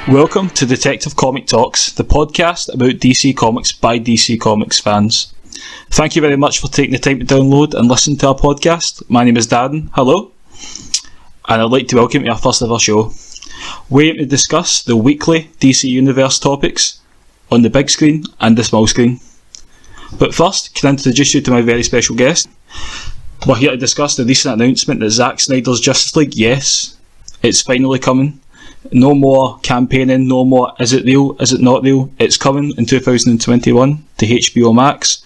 Welcome to Detective Comic Talks, the podcast about DC Comics by DC Comics fans. Thank you very much for taking the time to download and listen to our podcast. My name is Darren, hello, and I'd like to welcome you to our first ever show. We aim to discuss the weekly DC Universe topics on the big screen and the small screen. But first, can I introduce you to my very special guest? We're here to discuss the recent announcement that Zack Snyder's Justice League, yes, it's finally coming. No more campaigning, no more is it real, is it not real. It's coming in 2021 to HBO Max.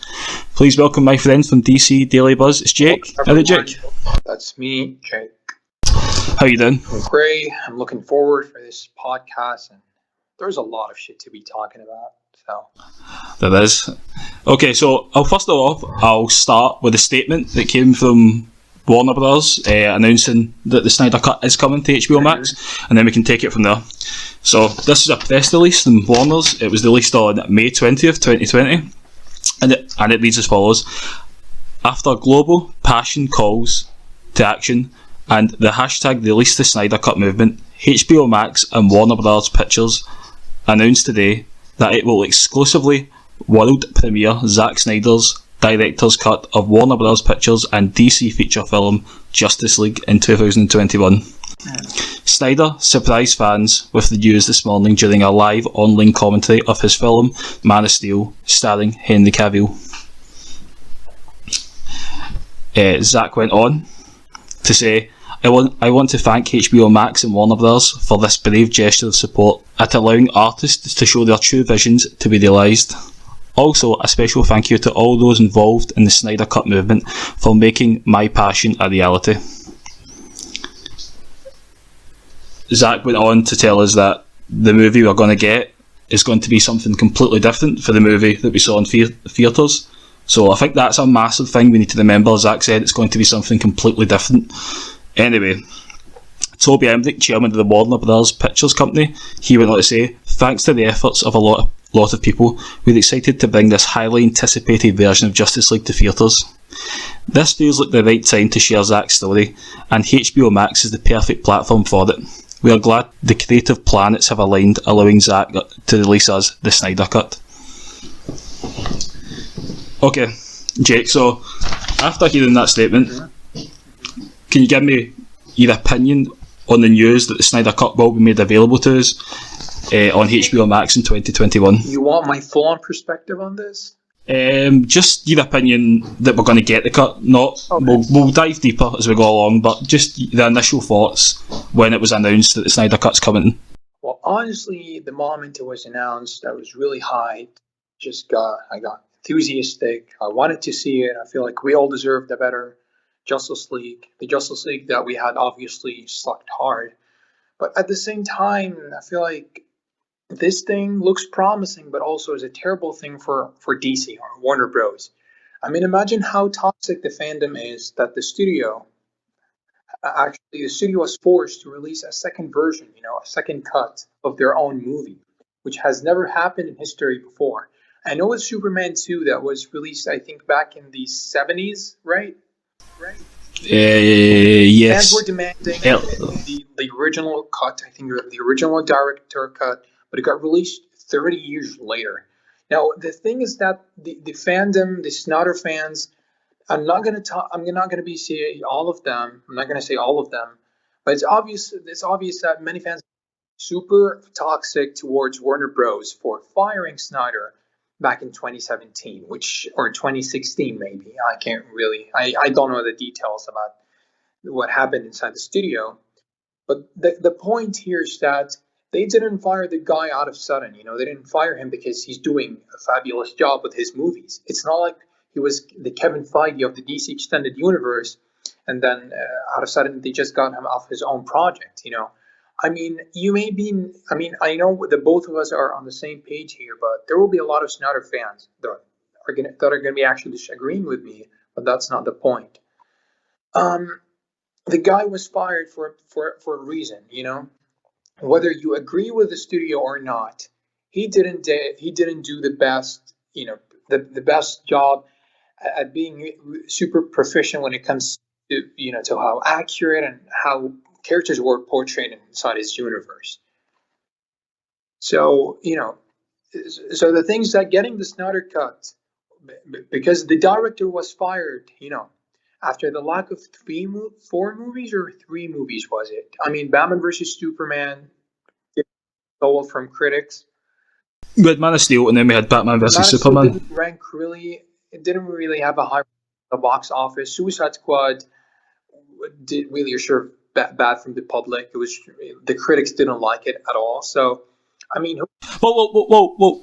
Please welcome my friend from DC Daily Buzz, it's Jake. Hello Jake. That's me, Jake. How you doing? I'm great. I'm looking forward for this podcast, and there's a lot of shit to be talking about. There is. Okay, so first of all, I'll start with a statement that came from Warner Bros. Announcing that the Snyder Cut is coming to HBO Max, and then we can take it from there. So this is a press release from Warner's. It was released on May 20th, 2020, and it reads as follows. After global passion calls to action and the hashtag Release the Snyder Cut movement, HBO Max and Warner Bros. Pictures announced today that it will exclusively world premiere Zack Snyder's director's cut of Warner Bros. Pictures and DC feature film Justice League in 2021. Snyder surprised fans with the news this morning during a live online commentary of his film Man of Steel, starring Henry Cavill. Zack went on to say, I want to thank HBO Max and Warner Bros. For this brave gesture of support at allowing artists to show their true visions to be realised. Also, a special thank you to all those involved in the Snyder Cut movement for making my passion a reality. Zack went on to tell us that the movie we're going to get is going to be something completely different for the movie that we saw in theatres. So I think that's a massive thing we need to remember. Zack said it's going to be something completely different. Anyway, Toby Emmerich, chairman of the Warner Bros. Pictures company, he went on to say, thanks to the efforts of a lot of people, we're excited to bring this highly anticipated version of Justice League to theatres. This feels like the right time to share Zack's story, and HBO Max is the perfect platform for it. We are glad the creative planets have aligned, allowing Zack to release us the Snyder Cut. Okay, Jake, so after hearing that statement, can you give me your opinion on the news that the Snyder Cut will be made available to us on HBO Max in 2021? You want my full-on perspective on this? Just your opinion that we're going to get the cut. Not okay. We'll dive deeper as we go along, but just the initial thoughts when it was announced that the Snyder Cut's coming. Well, honestly, the moment it was announced, I was really hyped. I got enthusiastic. I wanted to see it. I feel like we all deserved a better Justice League. The Justice League that we had obviously sucked hard. But at the same time, I feel like this thing looks promising, but also is a terrible thing for DC or Warner Bros. I mean, imagine how toxic the fandom is that the studio was forced to release a second version, a second cut of their own movie, which has never happened in history before. I know with Superman 2 that was released, I think, back in the 70s, right? Yes. Fans were demanding the original cut, I think the original director cut, but it got released 30 years later. Now, the thing is that the fandom, the Snyder fans, I'm not going to be saying all of them. I'm not going to say all of them, but it's obvious that many fans are super toxic towards Warner Bros. For firing Snyder back in 2017, or 2016 maybe. I don't know the details about what happened inside the studio. But the point here is that they didn't fire the guy out of sudden. They didn't fire him because he's doing a fabulous job with his movies. It's not like he was the Kevin Feige of the DC Extended Universe, and then out of sudden they just got him off his own project. I mean, I know that both of us are on the same page here, but there will be a lot of Snyder fans that are going to be actually disagreeing with me, but that's not the point. The guy was fired for a reason, Whether you agree with the studio or not, he didn't do the best, the best job at being super proficient when it comes to to how accurate and how characters were portrayed inside his universe. So, so the things that getting the Snyder Cut, because the director was fired, after the lack of 4 movies or 3 movies, was it? I mean, Batman versus Superman, stole from critics. We had Man of Steel, and then we had Batman vs Man of Steel Superman. didn't rank really. It didn't really have a high the box office. Suicide Squad did really assure bad from the public. It was the critics didn't like it at all. So, I mean, we'll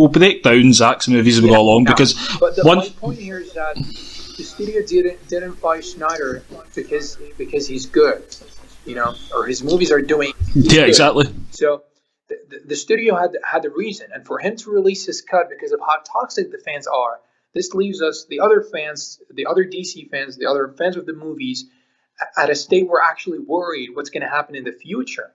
break down Zack's movies as we go along because but my point here is that the studio didn't fire Snyder because he's good, or his movies are doing. Yeah, exactly. So the studio had a reason, and for him to release his cut because of how toxic the fans are, this leaves us, the other fans, the other DC fans, the other fans of the movies, at a state we're actually worried what's going to happen in the future.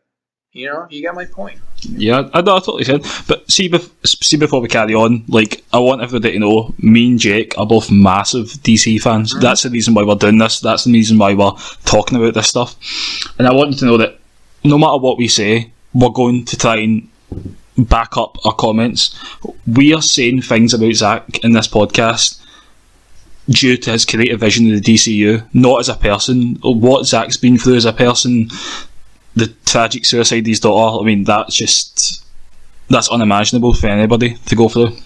You get my point. Yeah, I totally said. But see before we carry on, I want everybody to know, me and Jake are both massive DC fans. Mm-hmm. That's the reason why we're doing this. That's the reason why we're talking about this stuff. And I want you to know that no matter what we say, we're going to try and back up our comments. We are saying things about Zack in this podcast due to his creative vision of the DCEU, not as a person. What Zack's been through as a person, the tragic suicide of his daughter, I mean, that's unimaginable for anybody to go through.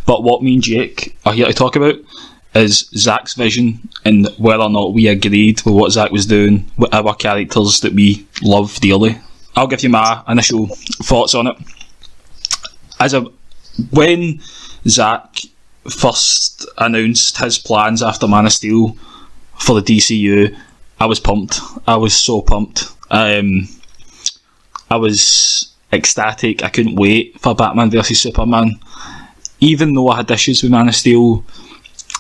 But what me and Jake are here to talk about is Zack's vision and whether or not we agreed with what Zack was doing with our characters that we love dearly. I'll give you my initial thoughts on it. When Zack first announced his plans after Man of Steel for the DCU, I was pumped. I was so pumped. I was ecstatic. I couldn't wait for Batman vs Superman. Even though I had issues with Man of Steel,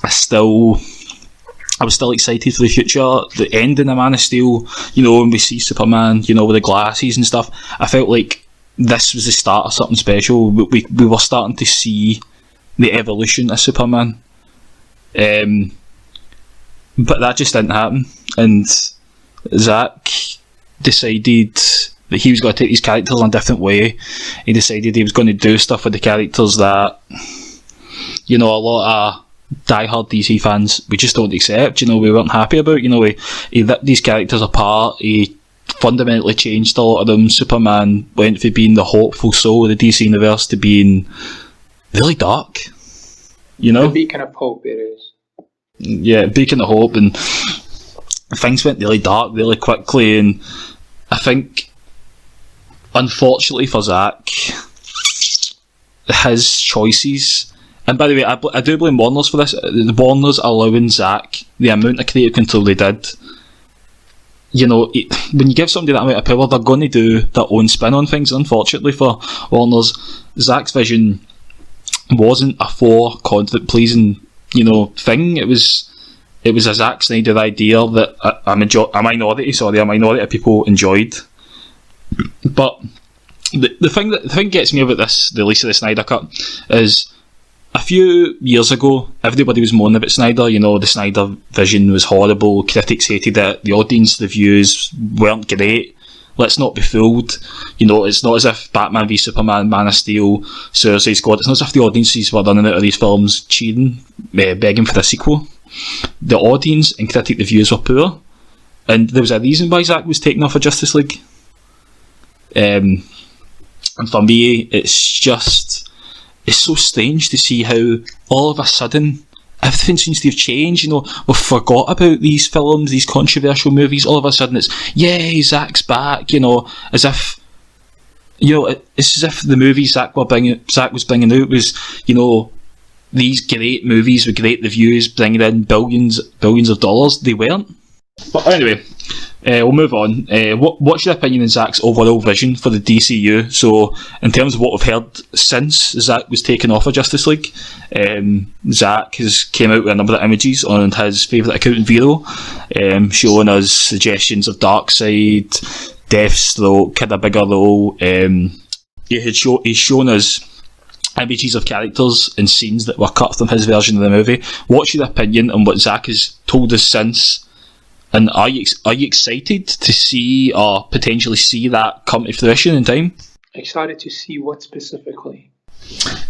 I was still excited for the future. The ending of Man of Steel, when we see Superman, with the glasses and stuff, I felt like this was the start of something special. We were starting to see the evolution of Superman. But that just didn't happen. And Zack decided that he was going to take these characters in a different way. He decided he was going to do stuff with the characters that, a lot of diehard DC fans, we just don't accept, we weren't happy about. He ripped these characters apart. He fundamentally changed a lot of them. Superman went from being the hopeful soul of the DC universe to being really dark. The beacon of hope it is. Yeah, beacon of hope, and things went really dark really quickly, and I think, unfortunately for Zack, his choices. And by the way, I do blame Warner's for this. The Warner's allowing Zack the amount of creative control they did. When you give somebody that amount of power, they're going to do their own spin on things. Unfortunately for Warner's, Zack's vision wasn't a confident pleasing, thing. It was a Zack Snyder idea that a minority of people enjoyed. But the thing that gets me about the release of the Snyder Cut is, a few years ago, everybody was moaning about Snyder. The Snyder vision was horrible. Critics hated it. The audience reviews weren't great. Let's not be fooled. It's not as if Batman v Superman, Man of Steel, Suicide Squad, it's not as if the audiences were running out of these films cheering, begging for a sequel. The audience and critic reviews were poor. And there was a reason why Zack was taken off of Justice League. And for me, it's so strange to see how all of a sudden everything seems to have changed. We've forgot about these films, these controversial movies. All of a sudden it's, yay, Zack's back, as if it's as if the movies Zack was bringing out was, these great movies with great reviews bringing in billions of dollars. They weren't. But anyway, we'll move on. What's your opinion on Zack's overall vision for the DCU? So, in terms of what we've heard since Zack was taken off of Justice League, Zack has came out with a number of images on his favourite account, Vero, showing us suggestions of Darkseid, Deathstroke had a bigger role. He's shown us images of characters and scenes that were cut from his version of the movie. What's your opinion on what Zack has told us since? And are you excited to see or potentially see that come to fruition in time? Excited to see what specifically.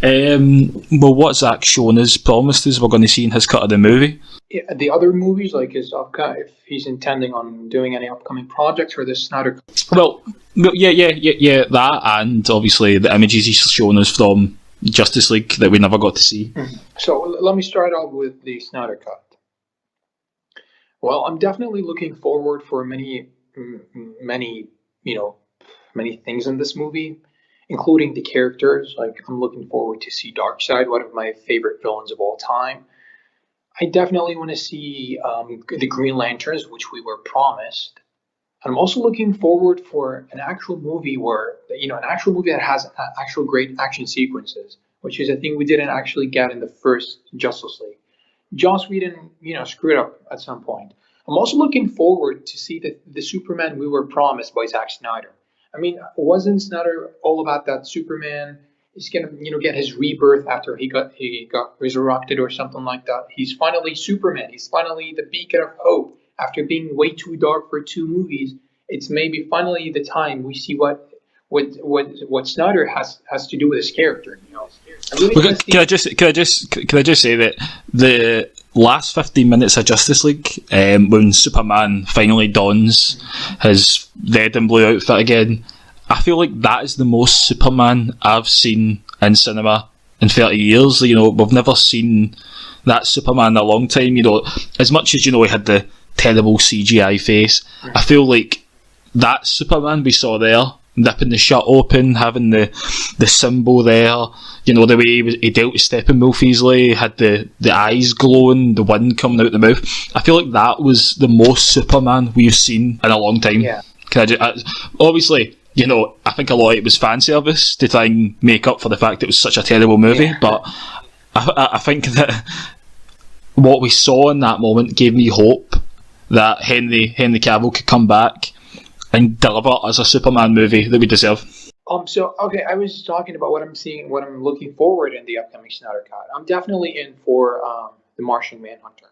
Well, what Zack's shown us, promised us, we're going to see in his cut of the movie. Yeah, the other movies, like if he's intending on doing any upcoming projects for this Snyder Cut. Well, yeah, that, and obviously the images he's shown us from Justice League that we never got to see. So let me start off with the Snyder Cut. Well, I'm definitely looking forward for many things in this movie, including the characters. Like, I'm looking forward to see Darkseid, one of my favorite villains of all time. I definitely want to see the Green Lanterns, which we were promised. I'm also looking forward for an actual movie that has actual great action sequences, which is a thing we didn't actually get in the first Justice League. Joss Whedon, screwed up at some point. I'm also looking forward to see the Superman we were promised by Zack Snyder. I mean, wasn't Snyder all about that Superman is gonna, get his rebirth after he got resurrected or something like that? He's finally Superman. He's finally the beacon of hope after being way too dark for 2 movies. It's maybe finally the time we see what Snyder has to do with his character. Can I just say that the last 15 minutes of Justice League, when Superman finally dons his red and blue outfit again, I feel like that is the most Superman I've seen in cinema in 30 years. We've never seen that Superman in a long time. As much as he had the terrible CGI face, I feel like that Superman we saw there, nipping the shirt open, having the symbol there, the way he dealt with Steppenwolf easily, had the eyes glowing, the wind coming out the mouth. I feel like that was the most Superman we've seen in a long time. Yeah. Obviously, I think a lot of it was fan service to try and make up for the fact it was such a terrible movie, but I think that what we saw in that moment gave me hope that Henry Cavill could come back and deliver us a Superman movie that we deserve. I was talking about what I'm seeing, what I'm looking forward in the upcoming Snyder Cut. I'm definitely in for the Martian Manhunter.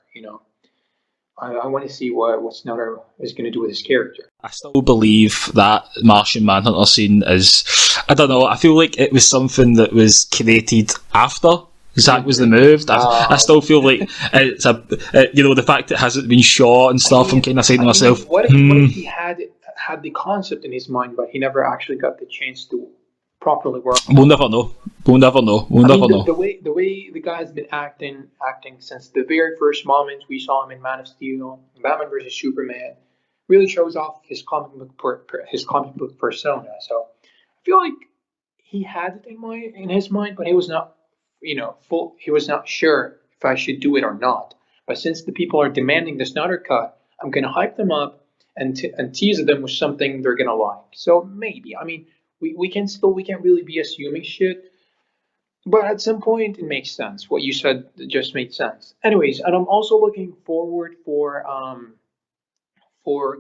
I want to see what Snyder is going to do with his character. I still believe that Martian Manhunter scene is, I don't know, I feel like it was something that was created after Zack was removed. I still feel like it's the fact it hasn't been shot and stuff. I'm kind of saying to myself, what if he had the concept in his mind, but he never actually got the chance to properly work? We'll never know. The way the guy's been acting since the very first moment we saw him in Man of Steel, Batman vs Superman, really shows off his comic book persona. So I feel like he had it in his mind, but he was not, he was not sure if I should do it or not. But since the people are demanding the Snyder Cut, I'm gonna hype them up and tease them with something they're gonna like. So maybe, we can't really be assuming shit, but at some point it makes sense. What you said just made sense. Anyways, and I'm also looking forward for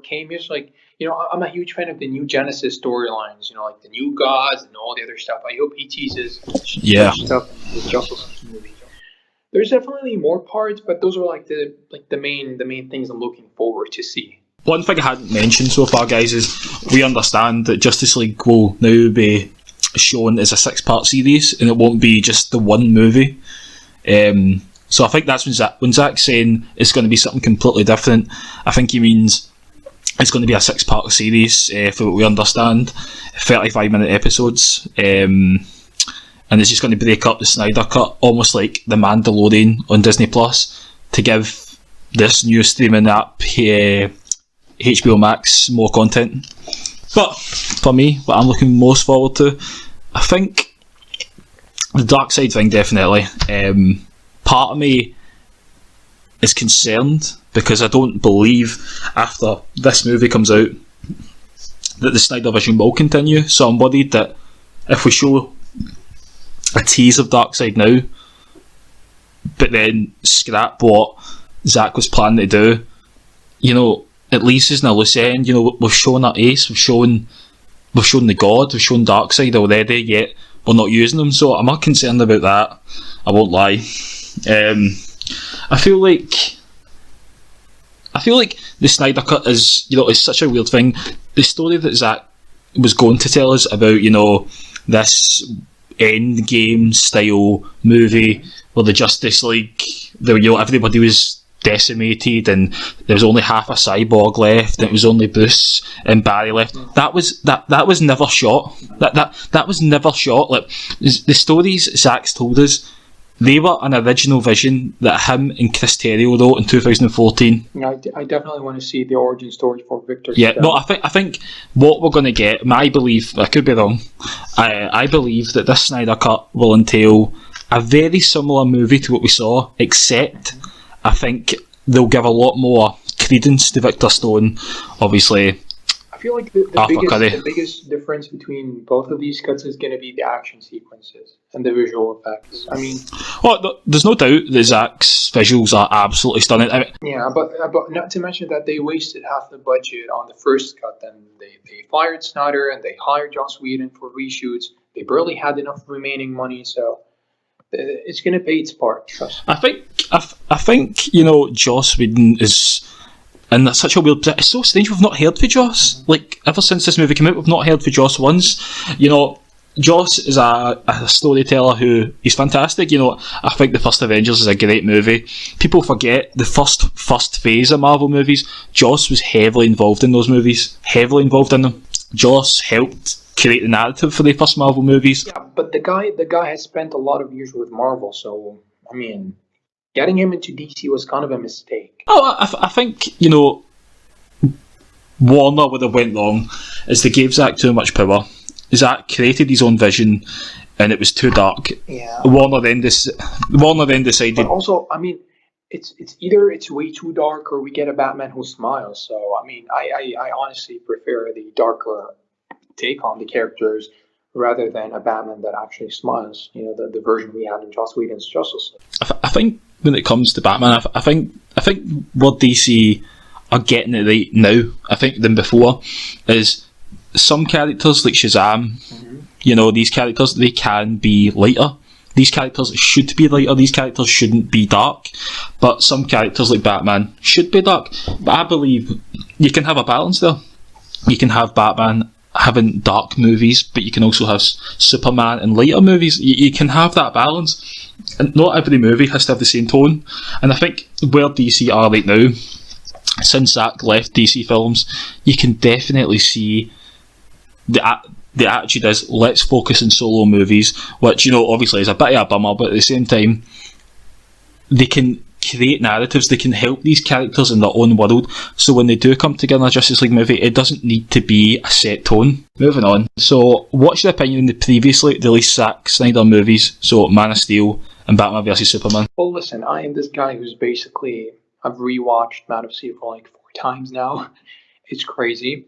cameos. Like, I'm a huge fan of the new Genesis storylines. Like the new gods and all the other stuff. I hope he teases stuff in the Justice League movie. There's definitely more parts, but those are like the main things I'm looking forward to see. One thing I hadn't mentioned so far, guys, is we understand that Justice League will now be shown as a 6-part series, and it won't be just the one movie. So I think that's when Zack's saying it's going to be something completely different. I think he means it's going to be a 6-part series, for what we understand, 35-minute episodes, and it's just going to break up the Snyder Cut, almost like The Mandalorian on Disney Plus, to give this new streaming app HBO Max more content. But for me, what I'm looking most forward to, I think the Darkseid thing, definitely. Part of me is concerned because I don't believe after this movie comes out that the Snyder Vision will continue. So I'm worried that if we show a tease of Darkseid now, but then scrap what Zack was planning to do, at least is in a loose end. We've shown our ace, we've shown the god, we've shown Darkseid already, yet we're not using them. So I'm not concerned about that, I won't lie. I feel like the Snyder Cut is such a weird thing. The story that Zack was going to tell us about, this end game style movie where the Justice League, everybody was decimated and there was only half a cyborg left and it was only Bruce and Barry left. That was never shot. That was never shot. Like, the stories Zack's told us, they were an original vision that him and Chris Terrio wrote in 2014. Yeah, I definitely want to see the origin story for Victor. Yeah, no, I think what we're going to get, I believe, I could be wrong, I believe that this Snyder Cut will entail a very similar movie to what we saw, except I think they'll give a lot more credence to Victor Stone, obviously. I feel like the biggest difference between both of these cuts is going to be the action sequences and the visual effects. I mean, there's no doubt that Zack's visuals are absolutely stunning. Yeah, but not to mention that they wasted half the budget on the first cut. Then they fired Snyder and they hired Joss Whedon for reshoots. They barely had enough remaining money, so it's going to pay its part. Trust me. I think Joss Whedon is in such a weird. It's so strange. We've not heard for Joss. Like, ever since this movie came out, we've not heard for Joss once. Joss is a storyteller who he's fantastic. I think the first Avengers is a great movie. People forget the first phase of Marvel movies. Joss was heavily involved in those movies. Heavily involved in them. Joss helped create the narrative for the first Marvel movies. Yeah, but the guy has spent a lot of years with Marvel, so I mean, getting him into DC was kind of a mistake. Oh, I think Warner would have went wrong is they gave Zack too much power. Zack created his own vision, and it was too dark. Yeah. Warner then decided. But also, I mean, it's either it's way too dark or we get a Batman who smiles. So I mean, I honestly prefer the darker take on the characters rather than a Batman that actually smiles. The version we had in Joss Whedon's Justice League. I think when it comes to Batman, I think what DC are getting it right now, I think, than before, is some characters like Shazam. Mm-hmm. These characters, they can be lighter. These characters should be lighter. These characters shouldn't be dark. But some characters like Batman should be dark. But I believe you can have a balance there. You can have Batman having dark movies, but you can also have Superman and lighter movies. You can have that balance, and not every movie has to have the same tone. And I think where DC are right now, since Zack left DC Films, you can definitely see the attitude is, let's focus on solo movies, which obviously is a bit of a bummer, but at the same time they can create narratives, they can help these characters in their own world, so when they do come together in a Justice League movie, it doesn't need to be a set tone. Moving on, so what's your opinion on the previously released Zack Snyder movies, so Man of Steel and Batman vs Superman? Well, listen, I am this guy who's basically, I've rewatched Man of Steel for like 4 times now. It's crazy.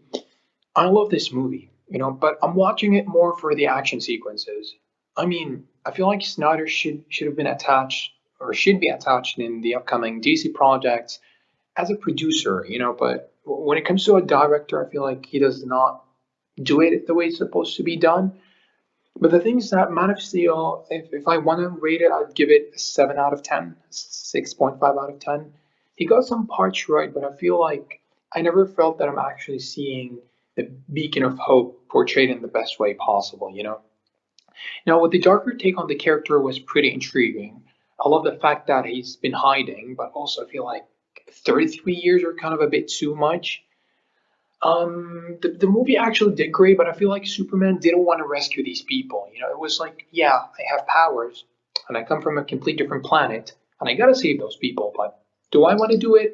I love this movie, but I'm watching it more for the action sequences. I mean, I feel like Snyder should have been attached, or should be attached in the upcoming DC projects as a producer, but when it comes to a director, I feel like he does not do it the way it's supposed to be done. But the thing is that Man of Steel, if I want to rate it, I'd give it a 7 out of 10, 6.5 out of 10. He got some parts right, but I feel like I never felt that I'm actually seeing the beacon of hope portrayed in the best way possible, Now, with the darker take on the character was pretty intriguing. I love the fact that he's been hiding, but also I feel like 33 years are kind of a bit too much. The movie actually did great, but I feel like Superman didn't want to rescue these people. It was like, yeah, I have powers, and I come from a completely different planet, and I gotta save those people, but do I want to do it?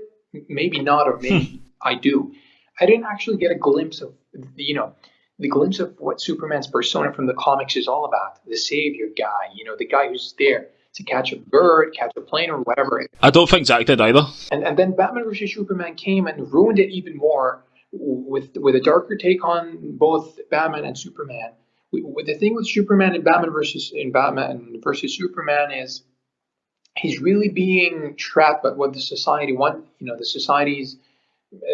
Maybe not, or maybe I do. I didn't actually get a glimpse of, the glimpse of what Superman's persona from the comics is all about. The savior guy, the guy who's there to catch a bird, catch a plane, or whatever. I don't think Zack did either. And then Batman vs Superman came and ruined it even more with a darker take on both Batman and Superman. The thing with Superman and Batman versus Superman is he's really being trapped by what the society want, the society's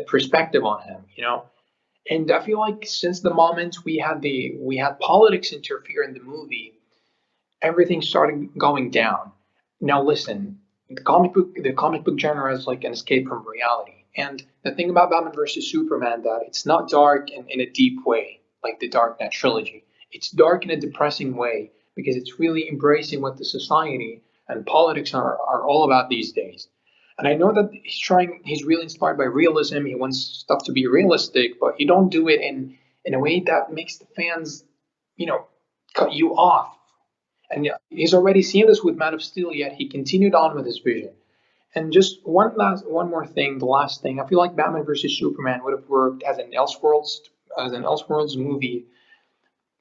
perspective on him, And I feel like since the moment we had politics interfere in the movie, everything started going down. Now listen, the comic book genre is like an escape from reality. And the thing about Batman vs Superman, that it's not dark in a deep way. like the Dark Knight trilogy. It's dark in a depressing way because it's really embracing what the society and politics are all about these days. And I know that he's really inspired by realism. He wants stuff to be realistic, but he don't do it in a way that makes the fans, cut you off. And he's already seen this with Man of Steel, yet he continued on with his vision. And just one more thing, the last thing. I feel like Batman versus Superman would have worked as an Elseworlds movie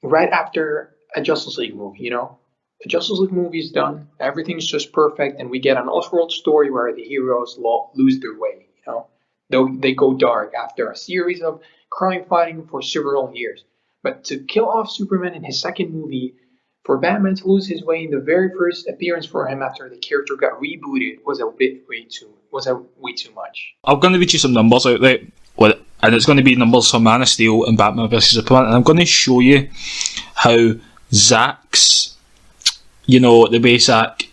right after a Justice League movie. The Justice League movie is done, everything's just perfect, and we get an Elseworlds story where the heroes lose their way. They go dark after a series of crime fighting for several years. But to kill off Superman in his second movie, for Batman to lose his way in the very first appearance for him after the character got rebooted was way too much. I'm going to read you some numbers out there, and it's going to be numbers for Man of Steel and Batman vs Superman, and I'm going to show you how Zack's, the way Zack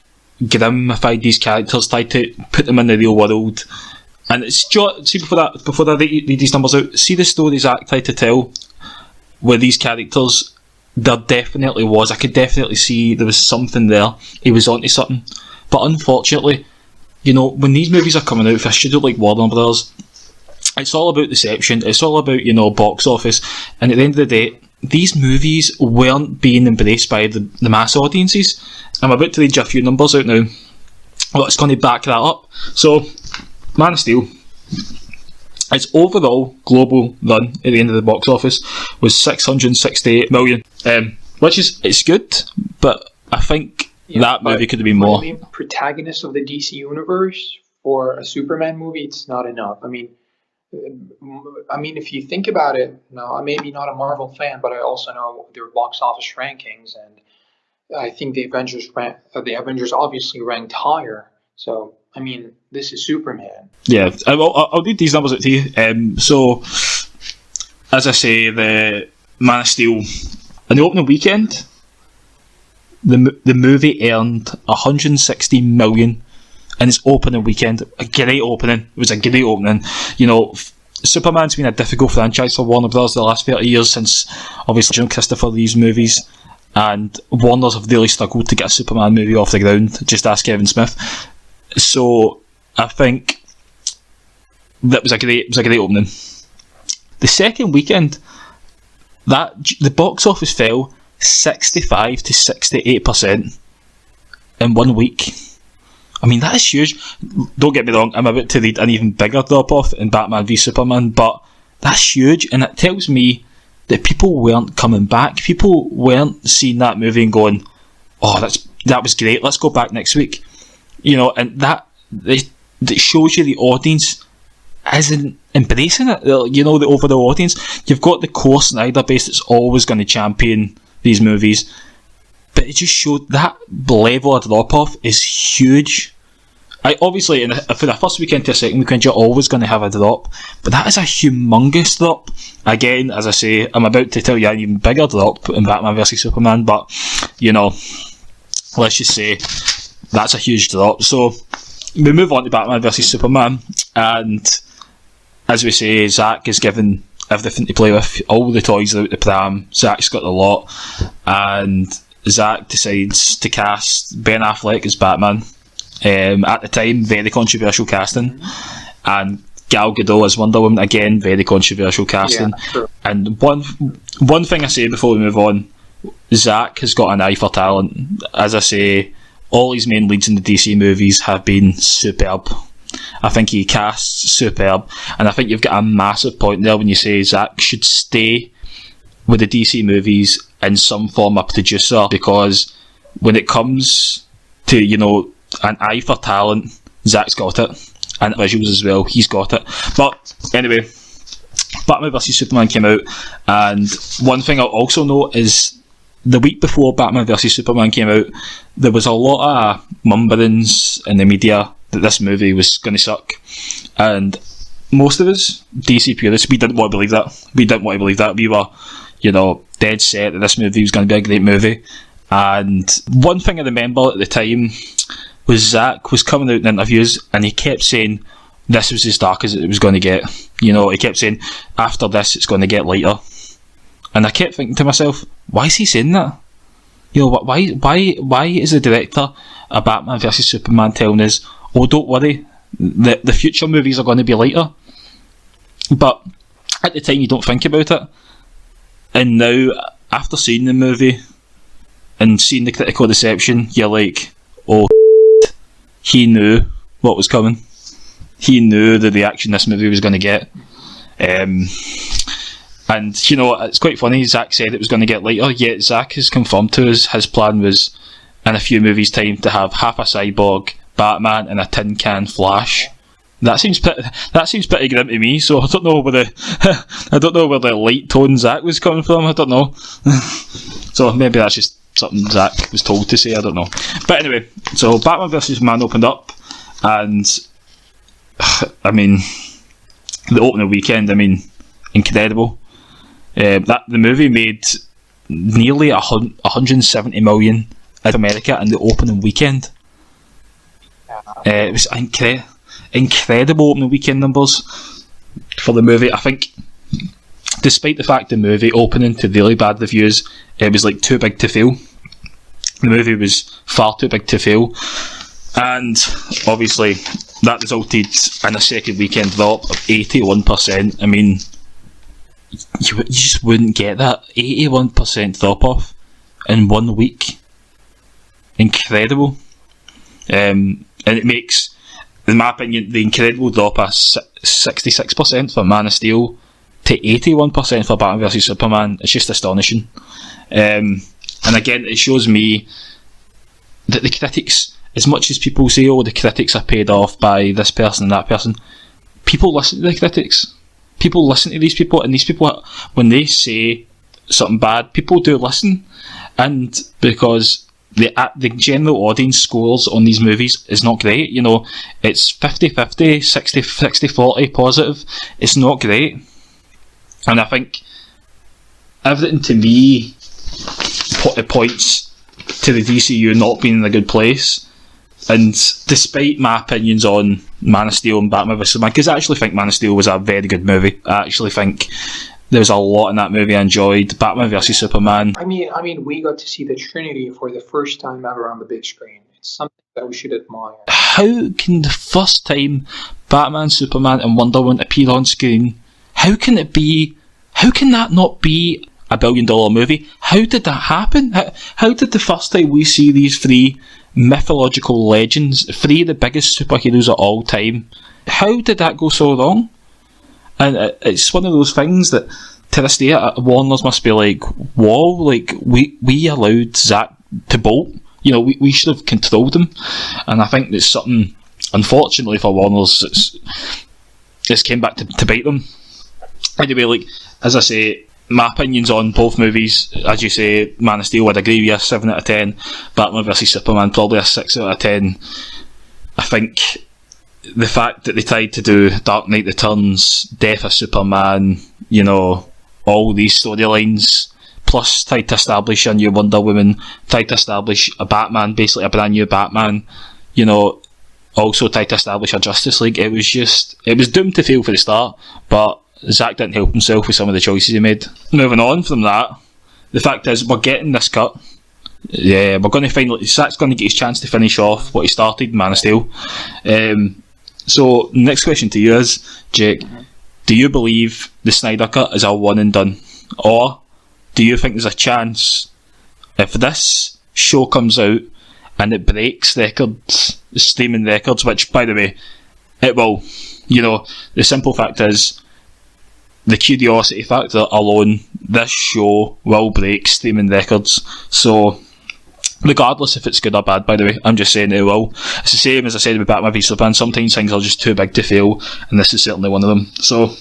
grimified these characters, tried to put them in the real world. And it's see, before I read these numbers out, see the story Zack tried to tell with these characters. There definitely was. I could definitely see there was something there. He was onto something. But unfortunately, when these movies are coming out for a studio like Warner Brothers, it's all about deception. It's all about, box office. And at the end of the day, these movies weren't being embraced by the mass audiences. I'm about to read you a few numbers out now. It's going to back that up. So, Man of Steel, its overall global run at the end of the box office was 668 million, which it's good, but I think that movie could have been more. For the protagonist of the DC universe for a Superman movie, it's not enough. I mean, if you think about it, now I'm maybe not a Marvel fan, but I also know their box office rankings, and I think the Avengers obviously ranked higher. So, this is Superman. Yeah, I'll read these numbers out to you. So, as I say, the Man of Steel, in the opening weekend, the movie earned 160 million in its opening weekend. A great opening. It was a great opening. Superman's been a difficult franchise for Warner Bros. The last 30 years since, obviously, John Christopher Lee's movies. And Warners have really struggled to get a Superman movie off the ground. Just ask Kevin Smith. So I think that was a great opening. The second weekend, the box office fell 65 to 68% in 1 week. That is huge. Don't get me wrong, I'm about to read an even bigger drop off in Batman v Superman, but that's huge, and it tells me that people weren't coming back. People weren't seeing that movie and going, "Oh, that was great. Let's go back next week." And that shows you the audience isn't embracing it. The overall audience. You've got the core Snyder base that's always going to champion these movies, but it just showed that level of drop off is huge. Obviously, for the first weekend to a second weekend, you're always going to have a drop, but that is a humongous drop. Again, as I say, I'm about to tell you an even bigger drop in Batman vs Superman, but let's just say that's a huge drop. So we move on to Batman vs Superman, and as we say, Zack is given everything to play with, all the toys out the pram. Zack's got the lot, and Zack decides to cast Ben Affleck as Batman. At the time, very controversial casting, and Gal Gadot as Wonder Woman, again, very controversial casting. Yeah, and one thing I say before we move on, Zack has got an eye for talent. As I say, all his main leads in the DC movies have been superb. I think he casts superb, and I think you've got a massive point there when you say Zack should stay with the DC movies in some form of producer, because when it comes to, an eye for talent, Zack's got it, and visuals as well, he's got it. But anyway, Batman vs Superman came out, and one thing I'll also note is the week before Batman vs Superman came out, there was a lot of mumblings in the media that this movie was going to suck, and most of us DC purists, we didn't want to believe that. We were, dead set that this movie was going to be a great movie. And one thing I remember at the time was Zack was coming out in interviews and he kept saying this was as dark as it was going to get. He kept saying after this it's going to get lighter. And I kept thinking to myself, why is he saying that? You know, why is the director of Batman vs Superman telling us, oh, don't worry, the future movies are going to be lighter? But at the time you don't think about it. And now, after seeing the movie and seeing the critical reception, you're like, oh, he knew what was coming. He knew the reaction this movie was going to get. And you know, it's quite funny, Zack said it was going to get lighter, yet Zack has confirmed to us his plan was, in a few movies' time, to have half a cyborg Batman and a tin can Flash. That seems pretty grim to me. So I don't know where the light tone Zack was coming from. I don't know. So maybe that's just something Zack was told to say. I don't know. But anyway, so Batman vs Superman opened up, and I mean, the opening weekend. I mean, incredible. That the movie made nearly 170 million in America in the opening weekend. It was incredible opening weekend numbers for the movie. I think, despite the fact the movie opening to really bad reviews, it was like too big to fail. The movie was far too big to fail, and obviously that resulted in a second weekend drop of 81%. I mean, you just wouldn't get that 81% drop off in 1 week. Incredible. And it makes, in my opinion, the incredible drop of 66% for Man of Steel to 81% for Batman vs Superman. It's just astonishing. And again, it shows me that the critics, as much as people say, oh, the critics are paid off by this person and that person, people listen to the critics. People listen to these people, and these people, when they say something bad, people do listen. And because the general audience scores on these movies is not great, you know, it's 50-50, 60-40 positive. It's not great. And I think everything to me points to the DCEU not being in a good place. And despite my opinions on Man of Steel and Batman vs Superman, because I actually think Man of Steel was a very good movie. I actually think there was a lot in that movie I enjoyed. Batman vs Superman. I mean, we got to see the Trinity for the first time ever on the big screen. It's something that we should admire. How can the first time Batman, Superman, and Wonder Woman appear on screen, how can that not be a $1 billion movie? How did that happen? How did the first time we see these three mythological legends, three of the biggest superheroes of all time, how did that go so wrong? And it's one of those things that to this day Warner's must be like, whoa, like we allowed Zack to bolt, you know, we should have controlled him. And I think that's something, unfortunately for Warner's, it's came back to bite them. Anyway, like, as I say, my opinions on both movies, as you say, Man of Steel, I'd agree with you, 7 out of 10. Batman vs Superman, probably a 6 out of 10. I think the fact that they tried to do Dark Knight Returns, Death of Superman, you know, all these storylines, plus tried to establish a new Wonder Woman, tried to establish a Batman, basically a brand new Batman, you know, also tried to establish a Justice League. It was doomed to fail for the start, but Zack didn't help himself with some of the choices he made. Moving on from that, the fact is we're getting this cut. Yeah, we're going to finally, Zack's going to get his chance to finish off what he started, Man of Steel. So, next question to you is, Jake, do you believe the Snyder Cut is a one and done? Or do you think there's a chance, if this show comes out and it breaks records, streaming records, which, by the way, it will, you know, the simple fact is, the curiosity factor alone, this show will break streaming records. So, regardless if it's good or bad, by the way, I'm just saying it will. It's the same as I said with Batman v Superman. Sometimes things are just too big to fail, and this is certainly one of them. So,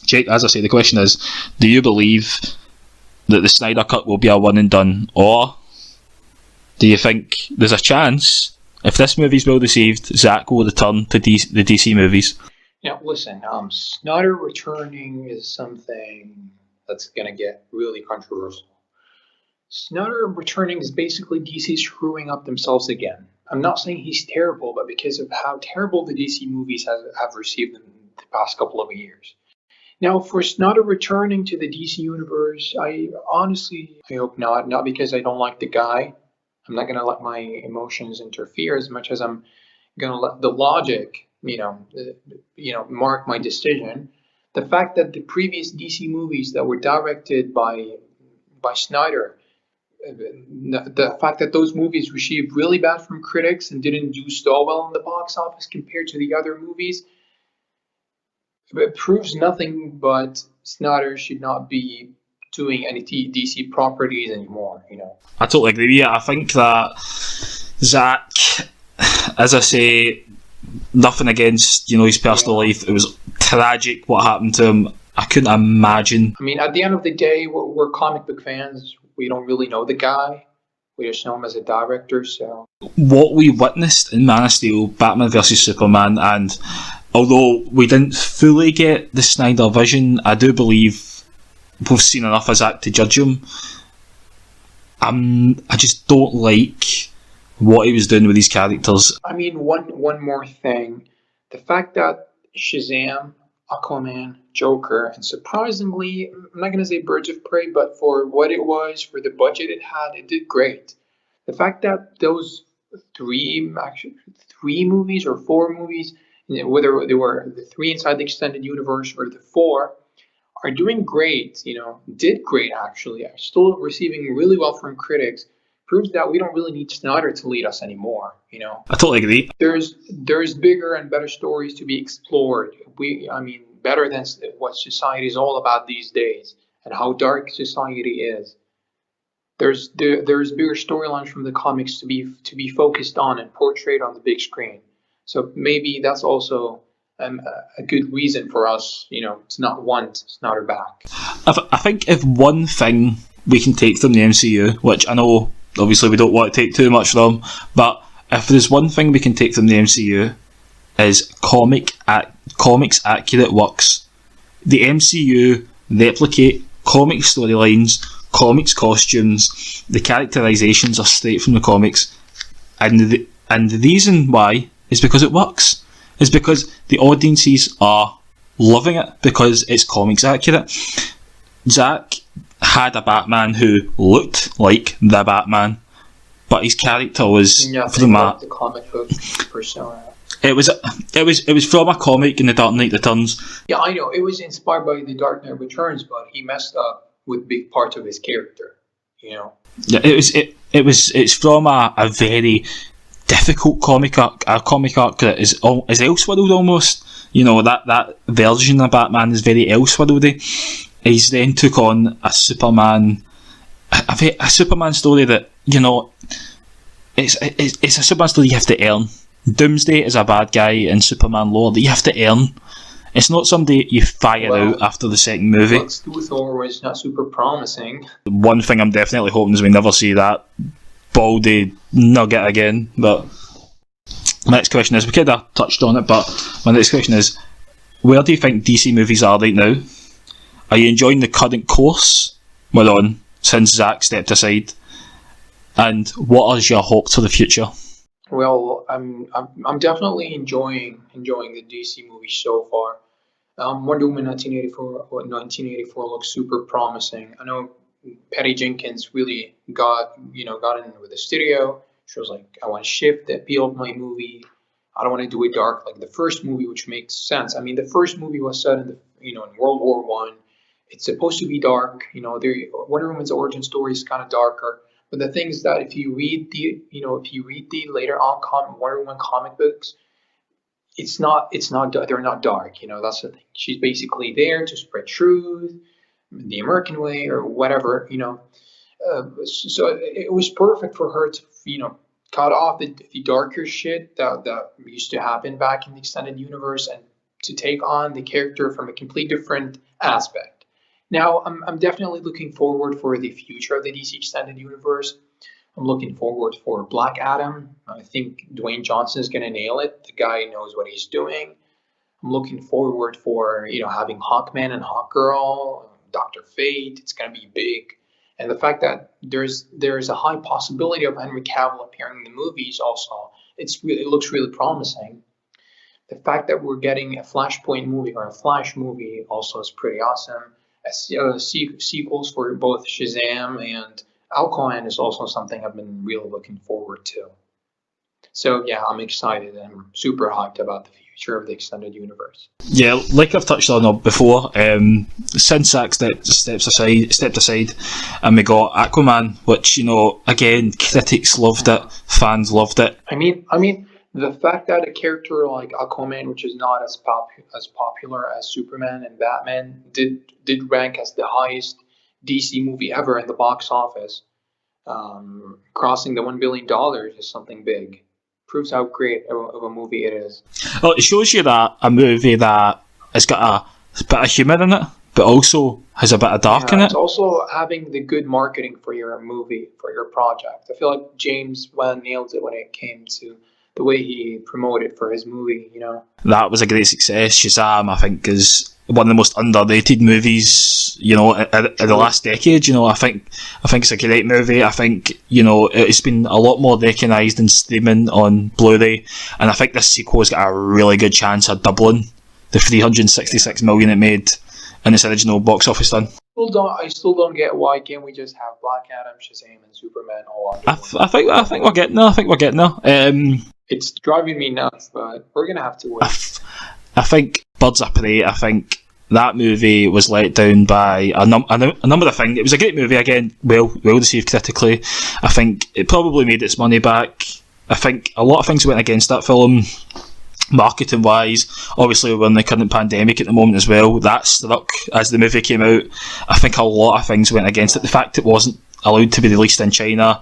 Jake, as I say, the question is, do you believe that the Snyder Cut will be a one and done, or do you think there's a chance, if this movie's well received, Zack will return to the DC movies? Now, listen, Snyder returning is something that's going to get really controversial. Snyder returning is basically DC screwing up themselves again. I'm not saying he's terrible, but because of how terrible the DC movies have received in the past couple of years. Now, for Snyder returning to the DC universe, I honestly I hope not. Not because I don't like the guy. I'm not gonna let my emotions interfere as much as I'm gonna let the logic, mark my decision. The fact that the previous DC movies that were directed by Snyder, the fact that those movies received really bad from critics and didn't do so well in the box office compared to the other movies, it proves nothing but Snyder should not be doing any DC properties anymore. I totally agree with you. I think that Zack, as I say, nothing against his personal life. It was tragic what happened to him. I couldn't imagine. I mean, at the end of the day, we're comic book fans. We don't really know the guy. We just know him as a director. So what we witnessed in Man of Steel, Batman vs Superman, and although we didn't fully get the Snyder vision, I do believe we've seen enough of Zack to judge him. I just don't like what he was doing with these characters. I mean, one more thing. The fact that Shazam, Aquaman, Joker, and surprisingly, I'm not going to say Birds of Prey, but for what it was, for the budget it had, it did great. The fact that those three movies or four movies, whether they were the three inside the extended universe or the four, are doing great, did great actually, are still receiving really well from critics, proves that we don't really need Snyder to lead us anymore, I totally agree. There's bigger and better stories to be explored. Better than what society is all about these days and how dark society is. There's bigger storylines from the comics to be focused on and portrayed on the big screen. So maybe that's also a good reason for us, to not want Snyder back. I think if one thing we can take from the MCU, which I know obviously we don't want to take too much from, but if there's one thing we can take from the MCU is comics accurate works. The MCU replicate comic storylines, comics costumes, the characterizations are straight from the comics, and the reason why is because it works. It's because the audiences are loving it because it's comics accurate. Zack had a Batman who looked like the Batman, but his character was from the comic book persona. It was from a comic in The Dark Knight Returns. Yeah, I know. It was inspired by The Dark Knight Returns, but he messed up with big parts of his character. Yeah, it's from a very difficult comic arc that is Elseworld almost. That version of Batman is very Elseworldy. He's then took on a Superman story that it's a Superman story you have to earn. Doomsday is a bad guy in Superman lore that you have to earn. It's not somebody you fire out after the second movie. Lex Luthor was not super promising. One thing I'm definitely hoping is we never see that baldy nugget again. But my next question is, we kind of touched on it, but my next question is, where do you think DC movies are right now? Are you enjoying the current course we're on since Zack stepped aside? And what is your hopes for the future? Well, I'm definitely enjoying the DC movies so far. Wonder Woman 1984 looks super promising. I know Patty Jenkins really got in with the studio. She was like, I want to shift the appeal of my movie. I don't want to do it dark like the first movie, which makes sense. I mean, the first movie was set in in World War One. It's supposed to be dark. Wonder Woman's origin story is kind of darker. But the thing is that if you read the later on Wonder Woman comic books, they're not dark. That's the thing. She's basically there to spread truth, the American way or whatever. So it was perfect for her to cut off the darker shit that used to happen back in the extended universe and to take on the character from a complete different aspect. Now, I'm definitely looking forward for the future of the DC Extended Universe. I'm looking forward for Black Adam. I think Dwayne Johnson is going to nail it. The guy knows what he's doing. I'm looking forward for having Hawkman and Hawkgirl, Dr. Fate. It's going to be big. And the fact that there's a high possibility of Henry Cavill appearing in the movies also, it looks really promising. The fact that we're getting a Flashpoint movie or a Flash movie also is pretty awesome. Sequels for both Shazam and Aquaman is also something I've been really looking forward to. So yeah, I'm excited and I'm super hyped about the future of the extended universe. Yeah, like I've touched on before, since Zack stepped aside, and we got Aquaman, which, you know, again, critics loved it, fans loved it. I mean, the fact that a character like Aquaman, which is not as popular as Superman and Batman, did rank as the highest DC movie ever in the box office, crossing the $1 billion is something big. Proves how great of a movie it is. Well, it shows you that a movie that has got a bit of humour in it, but also has a bit of dark in it. It's also having the good marketing for your movie, for your project. I feel like James nailed it when it came to the way he promoted for his movie, you know. That was a great success. Shazam, I think, is one of the most underrated movies, you know, in the last decade. You know, I think it's a great movie. I think, you know, it's been a lot more recognised in streaming on Blu-ray, and I think this sequel has got a really good chance of doubling the $366 million it made in its original box office run. I still don't get why can't we just have Black Adam, Shazam, and Superman all on. I think we're getting there. It's driving me nuts, but we're gonna have to wait. I think Birds of Prey, I think that movie was let down by a number of things. It was a great movie, again, well received critically. I think it probably made its money back. I think a lot of things went against that film, marketing wise. Obviously, we're in the current pandemic at the moment as well. That struck as the movie came out. I think a lot of things went against it. The fact it wasn't allowed to be released in China,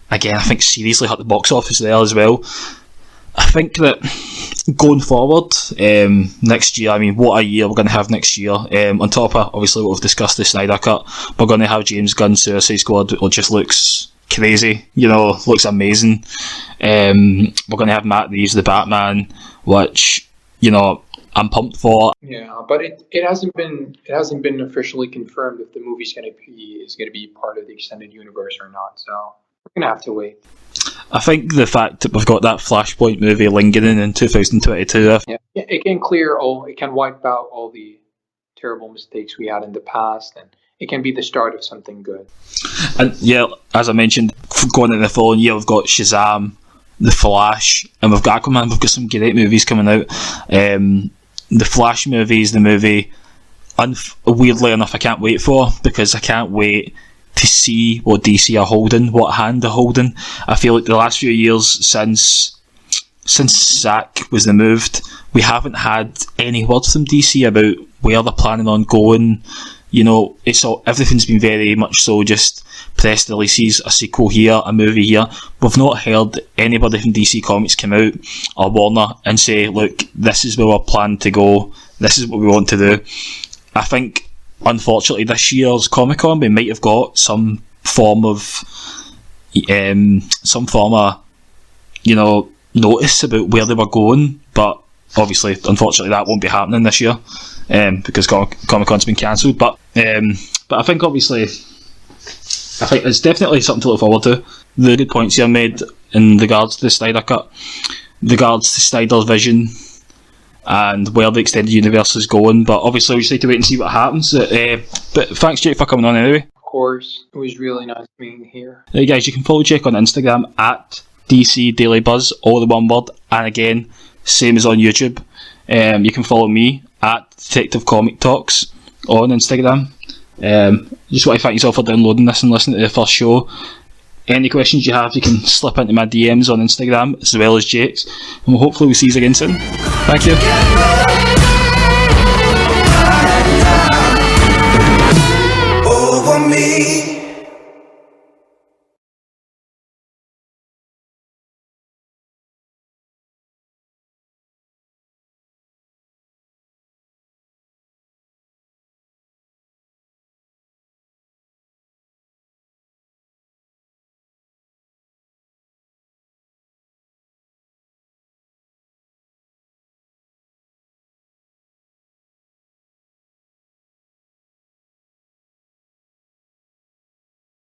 again, I think seriously hurt the box office there as well. I think that going forward, next year, I mean, what a year we're going to have next year. On top of, obviously, what we've discussed, the Snyder Cut, we're going to have James Gunn's Suicide Squad, which just looks crazy, you know, looks amazing. We're going to have Matt Reeves, the Batman, which, you know, I'm pumped for. Yeah, but it hasn't been officially confirmed if the movie's going to be part of the extended universe or not. So we're going to have to wait. I think the fact that we've got that Flashpoint movie lingering in 2022. Yeah, it can wipe out all the terrible mistakes we had in the past, and it can be the start of something good. And yeah, as I mentioned, going in the following year, we've got Shazam, The Flash, and we've got Aquaman. We've got some great movies coming out. The Flash movie is the movie, weirdly enough, I can't wait for, because I can't wait to see what DC are holding, what hand they're holding. I feel like the last few years since Zack was removed, we haven't had any word from DC about where they're planning on going. You know, everything's been very much so just press releases, a sequel here, a movie here. We've not heard anybody from DC Comics come out or Warner and say, look, this is where we're planning to go, this is what we want to do. I think, unfortunately, this year's Comic-Con, we might have got some form of you know, notice about where they were going, but obviously, unfortunately, that won't be happening this year because Comic-Con's been cancelled. But I think, obviously, it's definitely something to look forward to. The good points here made in regards to the Snyder Cut, regards to Snyder's vision, and where the extended universe is going, but obviously we just need to wait and see what happens. But thanks, Jake, for coming on anyway. Of course, it was really nice being here. Hey guys, you can follow Jake on Instagram at DC Daily Buzz, all the one word, and again, same as on YouTube. You can follow me at DCEU on Instagram. Just want to thank yourself for downloading this and listening to the first show. Any questions you have, you can slip into my DMs on Instagram as well as Jake's, and hopefully we'll see you again soon. Thank you.